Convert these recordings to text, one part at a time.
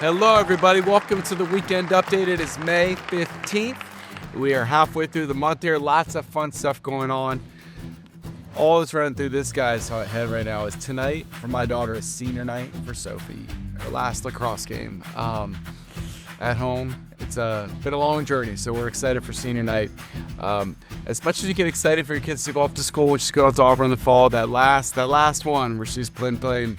Hello, everybody. Welcome to the Weekend Update. It is May 15th. We are halfway through the month here. Lots of fun stuff going on. All that's running through this guy's head right now is tonight for my daughter is senior night for Sophie. Her last lacrosse game at home. It's been a long journey, so we're excited for senior night. As much as you get excited for your kids to go off to school, when she's going to Auburn in the fall, that last one where she's playing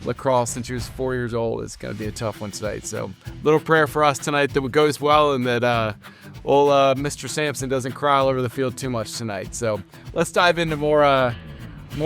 lacrosse since she was 4 years old is going to be a tough one tonight. So little prayer for us tonight that it goes well and that Mr. Samson doesn't cry all over the field too much tonight. So let's dive into more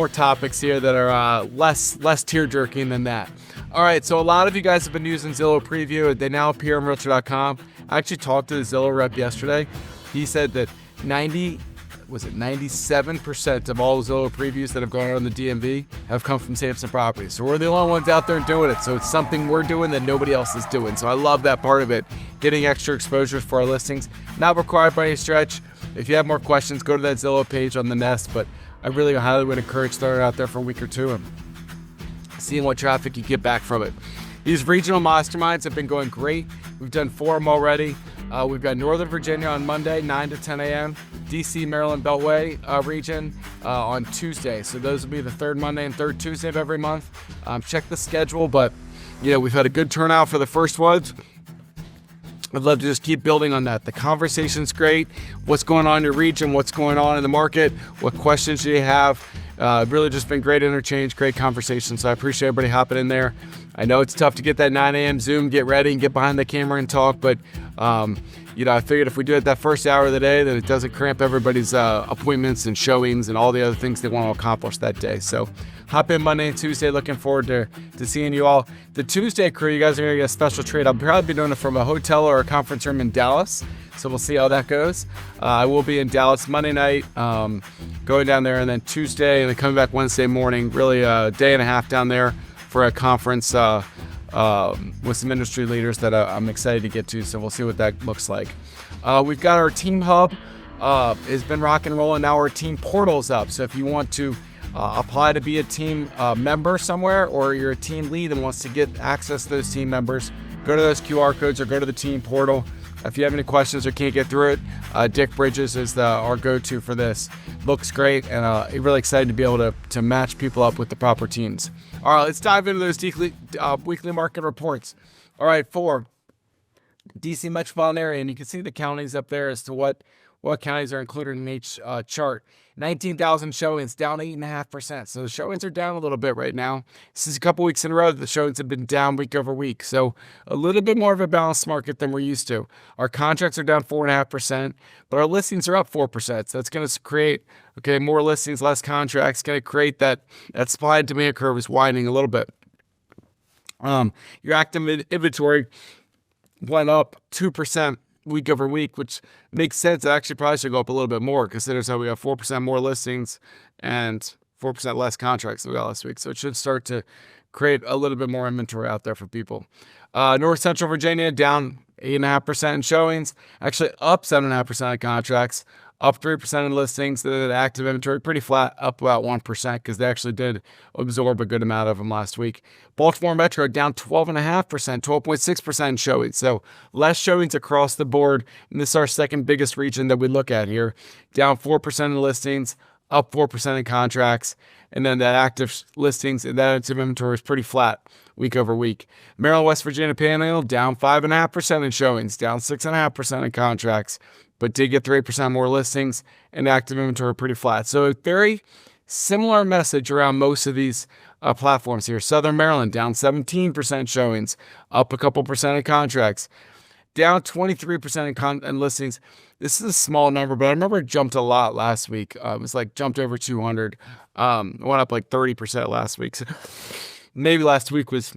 topics here that are less tear-jerking than that. All right, so a lot of you guys have been using Zillow Preview. They now appear on Realtor.com. I actually talked to the Zillow rep yesterday. He said that 97% of all Zillow previews that have gone on the DMV have come from Samson Properties. So we're the only ones out there doing it. So it's something we're doing that nobody else is doing. So I love that part of it. Getting extra exposures for our listings. Not required by any stretch. If you have more questions, go to that Zillow page on the Nest. But I really highly would encourage throwing it out there for a week or two and seeing what traffic you get back from it. These regional masterminds have been going great. We've done 4 of them already. We've got Northern Virginia on Monday, 9 to 10 a.m., DC, Maryland, Beltway region on Tuesday. So those will be the third Monday and third Tuesday of every month. Check the schedule, but we've had a good turnout for the first ones. I'd love to just keep building on that. The conversation's great. What's going on in your region? What's going on in the market? What questions do you have? Really just been great interchange, great conversation. So I appreciate everybody hopping in there. I know it's tough to get that 9 a.m. Zoom, get ready and get behind the camera and talk, but I figured if we do it that first hour of the day, then it doesn't cramp everybody's appointments and showings and all the other things they want to accomplish that day. So hop in Monday and Tuesday. Looking forward to seeing you all. The Tuesday crew, you guys are going to get a special treat. I'll probably be doing it from a hotel or a conference room in Dallas. So we'll see how that goes. I will be in Dallas Monday night, going down there, and then Tuesday, and then coming back Wednesday morning. Really a day and a half down there for a conference with some industry leaders that I'm excited to get to. So we'll see what that looks like. We've got our team hub. It's been rock and rolling. Now our team portal's up. So if you want to apply to be a team member somewhere, or you're a team lead and wants to get access to those team members, go to those QR codes or go to the team portal. If you have any questions or can't get through it, Dick Bridges is our go-to for this. Looks great, and really excited to be able to match people up with the proper teams. All right, let's dive into those weekly market reports. All right, for DC metropolitan area, and you can see the counties up there as to what counties are included in each chart. 19,000 showings, down 8.5%. So the showings are down a little bit right now. This is a couple weeks in a row that the showings have been down week over week. So a little bit more of a balanced market than we're used to. Our contracts are down 4.5%, but our listings are up 4%. So that's going to create, more listings, less contracts, going to create that supply and demand curve is widening a little bit. Your active inventory went up 2% week over week, which makes sense. It actually probably should go up a little bit more, considering how we have 4% more listings and 4% less contracts than we got last week. So it should start to create a little bit more inventory out there for people. North Central Virginia down 8.5% in showings, actually up 7.5% in contracts, up 3% in listings. The active inventory pretty flat, up about 1% because they actually did absorb a good amount of them last week. Baltimore Metro down 12.5%, 12.6% in showings. So less showings across the board. And this is our second biggest region that we look at here. Down 4% in listings, up 4% in contracts. And then that active listings and that active inventory is pretty flat week over week. Maryland, West Virginia Panhandle down 5.5% in showings, down 6.5% in contracts, but did get 3% more listings and active inventory pretty flat. So a very similar message around most of these platforms here. Southern Maryland down 17% showings, up a couple percent in contracts, down 23% in listings. This is a small number, but I remember it jumped a lot last week. It was jumped over 200. Went up 30% last week. So maybe last week was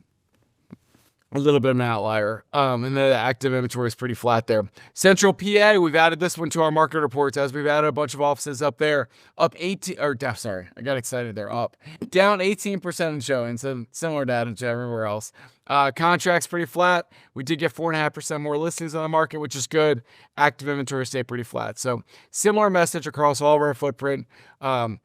a little bit of an outlier. And the active inventory is pretty flat there. Central PA, we've added this one to our market reports as we've added a bunch of offices up there. Up 18, or sorry, I got excited there. Up. Down 18% in showings, so similar data to everywhere else. Contracts pretty flat. We did get 4.5% more listings on the market, which is good. Active inventory stayed pretty flat. So similar message across all of our footprint. When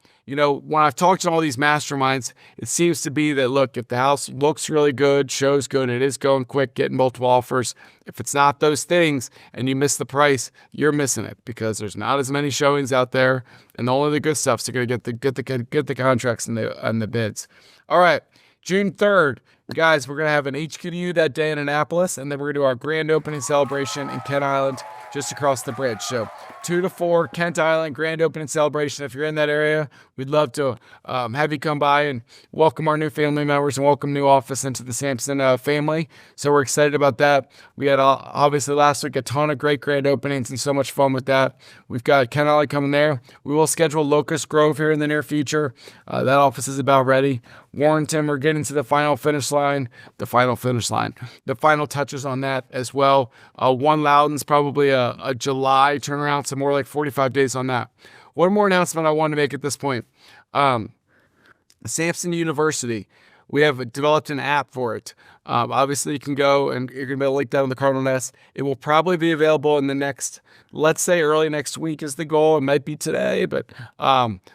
I've talked to all these masterminds, it seems to be that, look, if the house looks really good, shows good, it is going quick, getting multiple offers. If it's not those things and you miss the price, you're missing it because there's not as many showings out there, and only the good stuff's going to get the contracts and the bids. All right, June 3rd. Guys, we're going to have an HQDU that day in Annapolis, and then we're going to do our grand opening celebration in Kent Island, just across the bridge. So 2 to 4, Kent Island, grand opening celebration. If you're in that area, we'd love to have you come by and welcome our new family members and welcome new office into the Samson family. So we're excited about that. We had, obviously, last week a ton of great grand openings and so much fun with that. We've got Kent Island coming there. We will schedule Locust Grove here in the near future. That office is about ready. Warrenton, we're getting to the final touches on that as well. One Loudoun's probably a July turnaround, so more like 45 days on that. One more announcement I want to make at this point. Samson University, we have developed an app for it. Obviously, you can go and you're going to be able to link that on the Cardinal Nest. It will probably be available in the next, let's say early next week is the goal. It might be today, but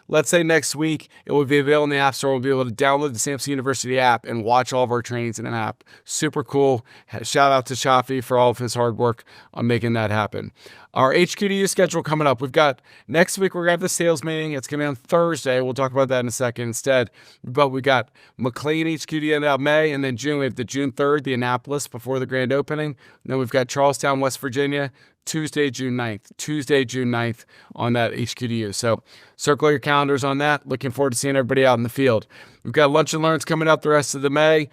let's say next week it will be available in the App Store. We'll be able to download the Samson University app and watch all of our trainings in an app. Super cool. Shout out to Shafi for all of his hard work on making that happen. Our HQDU schedule coming up. We've got next week, we're going to have the sales meeting. It's going to be on Thursday. We'll talk about that in a second instead. But we got McLean HQDU in May, and then June, we have the June 3rd, the Annapolis before the grand opening. And then we've got Charlestown, West Virginia, Tuesday, June 9th on that HQDU. So circle your calendars on that. Looking forward to seeing everybody out in the field. We've got Lunch and Learns coming up the rest of the month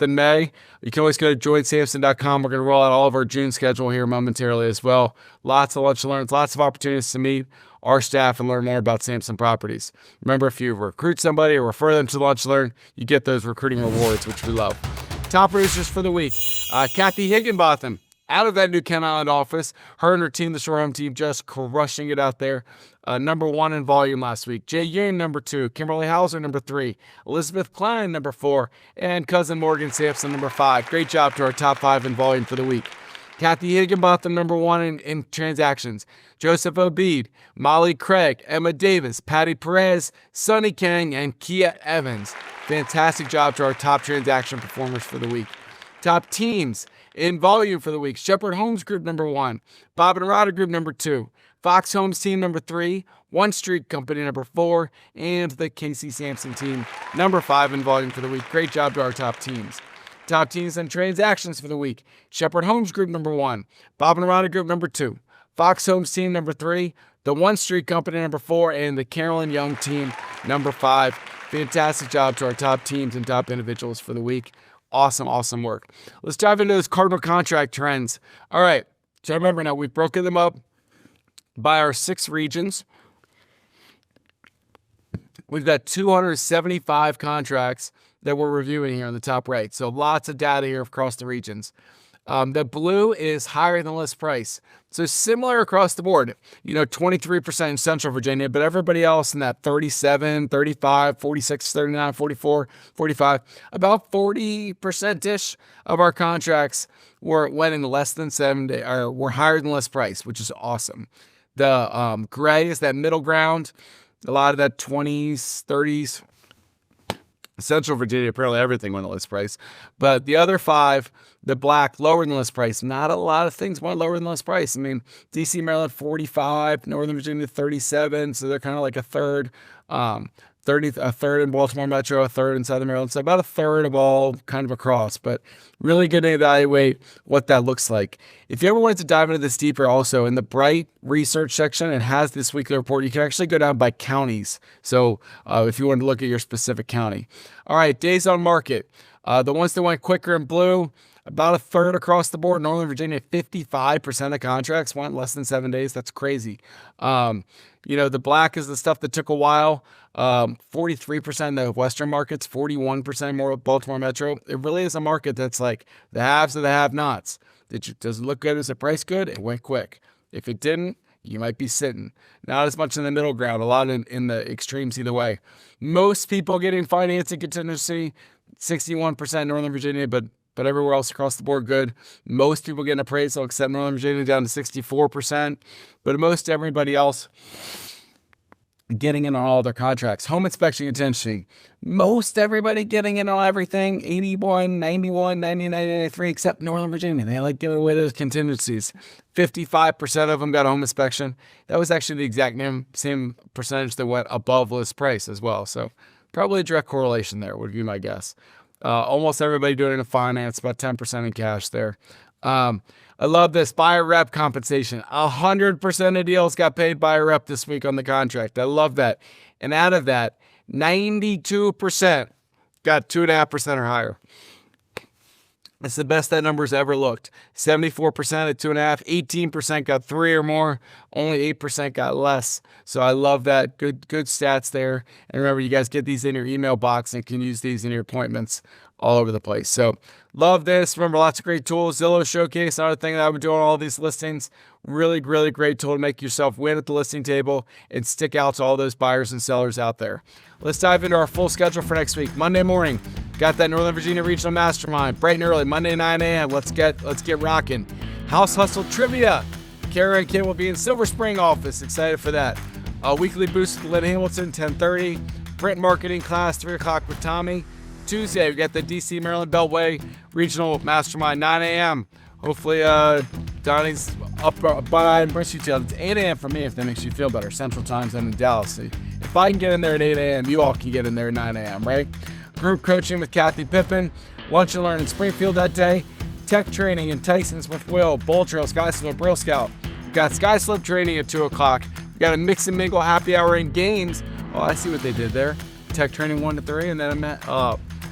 in May. You can always go to joinsamson.com. We're going to roll out all of our June schedule here momentarily as well. Lots of Lunch and Learns, lots of opportunities to meet our staff and learn more about Samson Properties. Remember, if you recruit somebody or refer them to Lunch and Learn, you get those recruiting rewards, which we love. Top producers for the week. Kathleen Higginbotham, out of that new Kent Island office. Her and her team, the Shoreham team, just crushing it out there. Number 1 in volume last week. Jae Yoon, number 2. Kimberly Heuser, number 3. Elizabeth Kline, number 4. And cousin Morgan Samson, number 5. Great job to our top 5 in volume for the week. Kathy Higginbotham, number 1 in transactions. Joseph Obeid, Molly Craig, Emma Davis, Patti Perez, Sonny Kang, and Keia Evans. Fantastic job to our top transaction performers for the week. Top teams in volume for the week. Shepherd Homes Group, number 1. Bob Ronna Group, number 2. Fox Homes Team, number 3. One Street Company, number 4. And the Casey Samson Team, number 5 in volume for the week. Great job to our top teams. Top teams and transactions for the week. Shepherd Homes Group, number 1. Bob Ronna Group, number 2. Fox Homes Team, number 3. The One Street Company, number 4. And the Carolyn Young Team, number 5. Fantastic job to our top teams and top individuals for the week. Awesome work. Let's dive into those Cardinal contract trends. All right. So remember now, we've broken them up by our 6 regions. We've got 275 contracts that we're reviewing here on the top right. So lots of data here across the regions. The blue is higher than list price. So similar across the board, 23% in Central Virginia, but everybody else in that 37, 35, 46, 39, 44, 45, about 40%-ish of our contracts went in less than 7 days, or were higher than list price, which is awesome. The gray is that middle ground, a lot of that 20s, 30s. Central Virginia, apparently everything went to list price. But the other 5, the black, lower than list price. Not a lot of things went lower than list price. I mean, D.C., Maryland, 45, Northern Virginia, 37. So they're kind of like a third. A third in Baltimore Metro, a third in Southern Maryland. So about a third of all kind of across, but really good to evaluate what that looks like. If you ever wanted to dive into this deeper also, in the Bright research section, it has this weekly report. You can actually go down by counties. So if you want to look at your specific county. All right, days on market. The ones that went quicker in blue, about a third across the board. Northern Virginia, 55% of contracts went less than 7 days. That's crazy. The black is the stuff that took a while. 43% in the Western markets, 41% more Baltimore Metro. It really is a market that's like the haves of the have-nots. Does it look good? Is the price good? It went quick. If it didn't, you might be sitting. Not as much in the middle ground, a lot in the extremes either way. Most people getting financing contingency, 61% Northern Virginia, but everywhere else across the board, good. Most people get an appraisal except Northern Virginia, down to 64%. But most everybody else getting in on all their contracts. Home inspection contingency. Most everybody getting in on everything. 81, 91, 99, 93, except Northern Virginia. They like giving away those contingencies. 55% of them got a home inspection. That was actually the exact same percentage that went above list price as well. So probably a direct correlation there would be my guess. Almost everybody doing it in finance, about 10% in cash there. I love this buyer rep compensation. 100% of deals got paid buyer rep this week on the contract. I love that. And out of that, 92% got 2.5% or higher. It's the best that number's ever looked. 74% at 2.5, 18% got 3 or more, only 8% got less. So I love that. Good stats there. And remember, you guys get these in your email box and can use these in your appointments all over the place. So love this. Remember, lots of great tools. Zillow Showcase, another thing that I've been doing all these listings. Really, really great tool to make yourself win at the listing table and stick out to all those buyers and sellers out there. Let's dive into our full schedule for next week. Monday morning, got that Northern Virginia Regional Mastermind, bright and early, Monday 9 a.m. Let's get rocking. House Hustle Trivia. Kara and Kim will be in Silver Spring office. Excited for that. Weekly boost with Lynn Hamilton, 10:30. Print marketing class, 3 o'clock with Tommy. Tuesday, we got the DC Maryland Beltway Regional Mastermind, 9 a.m. Hopefully, Donnie's up by and brings you to it's 8 a.m. for me if that makes you feel better. Central Time Zone in Dallas. So if I can get in there at 8 a.m., you all can get in there at 9 a.m., right? Group coaching with Kathy Pippin. Lunch and learn in Springfield that day. Tech training in Tyson's with Will. Bowl Trail, Sky Slope, Braille Scout. We got Sky Slope training at 2 o'clock. We got a mix and mingle happy hour in games. Oh, I see what they did there. Tech training 1 to 3, and then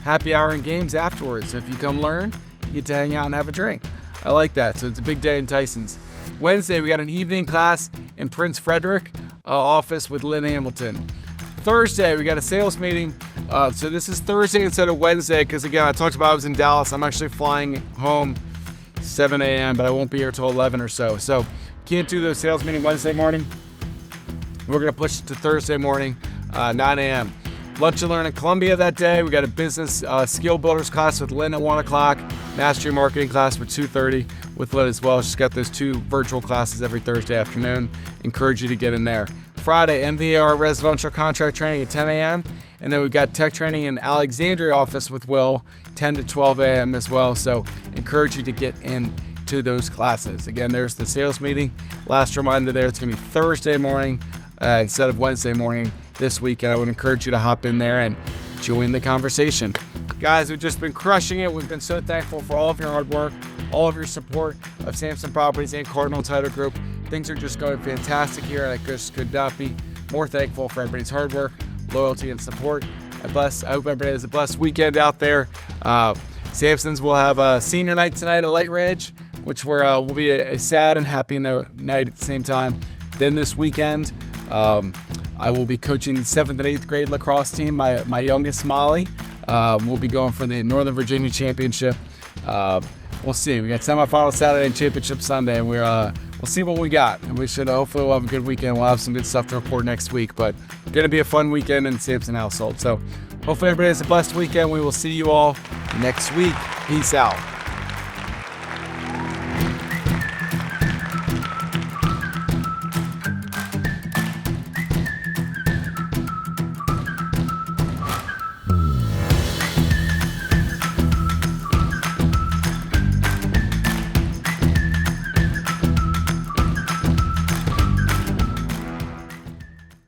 happy hour in games afterwards. So if you come learn, you get to hang out and have a drink. I like that. So it's a big day in Tyson's. Wednesday, we got an evening class in Prince Frederick office with Lynn Hamilton. Thursday, we got a sales meeting. So this is Thursday instead of Wednesday because, again, I talked about I was in Dallas. I'm actually flying home 7 a.m., but I won't be here till 11 or so. So can't do the sales meeting Wednesday morning. We're going to push it to Thursday morning, 9 a.m. Lunch and learn in Columbia that day. We got a business skill builders class with Lynn at 1 o'clock. Mastery marketing class for 2:30 with Lynn as well. She's got those 2 virtual classes every Thursday afternoon. Encourage you to get in there. Friday, MVR residential contract training at 10 a.m. And then we've got tech training in Alexandria office with Will, 10 to 12 a.m. as well. So encourage you to get into those classes. Again, there's the sales meeting. Last reminder there, it's going to be Thursday morning instead of Wednesday morning this week. And I would encourage you to hop in there and join the conversation. Guys, we've just been crushing it. We've been so thankful for all of your hard work, all of your support of Samson Properties and Cardinal Title Group. Things are just going fantastic here, and I just could not be more thankful for everybody's hard work, loyalty, and support. I hope everybody has a blessed weekend out there. Samson's will have a senior night tonight at Lightridge, which will be a sad and happy night at the same time. Then this weekend, I will be coaching the 7th and 8th grade lacrosse team. My youngest, Molly, will be going for the Northern Virginia Championship. We'll see. We got semifinal Saturday and championship Sunday, and we'll see what we got. And we should hopefully we'll have a good weekend. We'll have some good stuff to report next week, but it's going to be a fun weekend in Samson household. So hopefully everybody has a blessed weekend. We will see you all next week. Peace out.